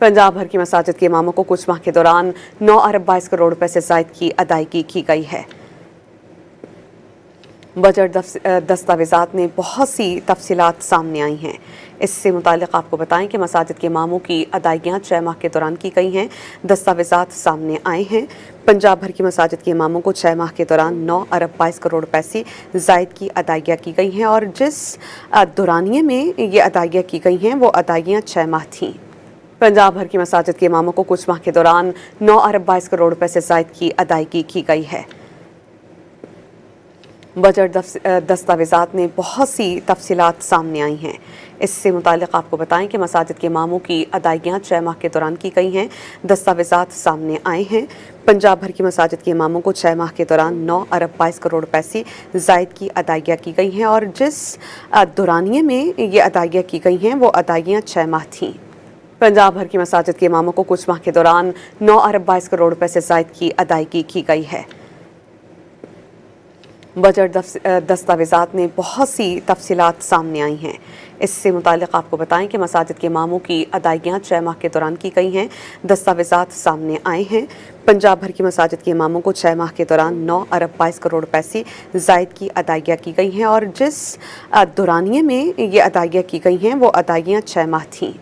पंजाब भर की मसाजिद के इमामों को कुछ माह के दौरान 9 अरब 22 करोड़ रुपए से ज़ायद की अदायगी की गई है। बजट दस्तावेज़ात में बहुत सी तफसीलात सामने आई हैं। इससे मुतालिक आपको बताएं कि मसाजिद के इमामों की अदायगियाँ 6 माह के दौरान की गई हैं। दस्तावेज़ात सामने आए हैं। पंजाब भर की मसाजिद के इमामों को 6 माह के दौरान 9 अरब 22 करोड़ रुपए से ज़ायद की अदायगियाँ की गई हैं और जिस दौरानिए में ये अदायगियाँ की गई हैं वो अदायगियाँ 6 माह थीं। पंजाब भर की मसाजिद के इमामों को कुछ माह के दौरान 9 अरब 22 करोड़ रुपए से ज़ायद की अदायगी की गई है। बजट दस्तावेज़ात में बहुत सी तफसीलात सामने आई हैं। इससे मुतालिक आपको बताएं कि मसाजिद के इमामों की अदायगियाँ 6 माह के दौरान की गई हैं। दस्तावेज़ात सामने आए हैं। पंजाब भर की मसाजिद के इमामों को 6 माह के दौरान 9 अरब 22 करोड़ रुपए से ज़ायद की अदायगियाँ की गई हैं और जिस दौरानिए में ये अदायगियाँ की गई हैं वो अदायगियाँ 6 माह थीं। पंजाब भर की मसाजिद के इमामों को कुछ माह के दौरान 9 अरब 22 करोड़ रुपए से ज़ायद की अदायगी की गई है। बजट दस्तावेज़ात में बहुत सी तफसीलात सामने आई हैं। इससे मुतालिक आपको बताएं कि मसाजिद के इमामों की अदायगियाँ 6 माह के दौरान की गई हैं। दस्तावेज़ात सामने आए हैं। पंजाब भर की मसाजिद के इमामों को 6 माह के दौरान 9 अरब 22 करोड़ रुपए से ज़ायद की अदायगियाँ की गई हैं और जिस दौरानिए में ये अदायगियाँ की गई हैं वो अदायगियाँ 6 माह थीं।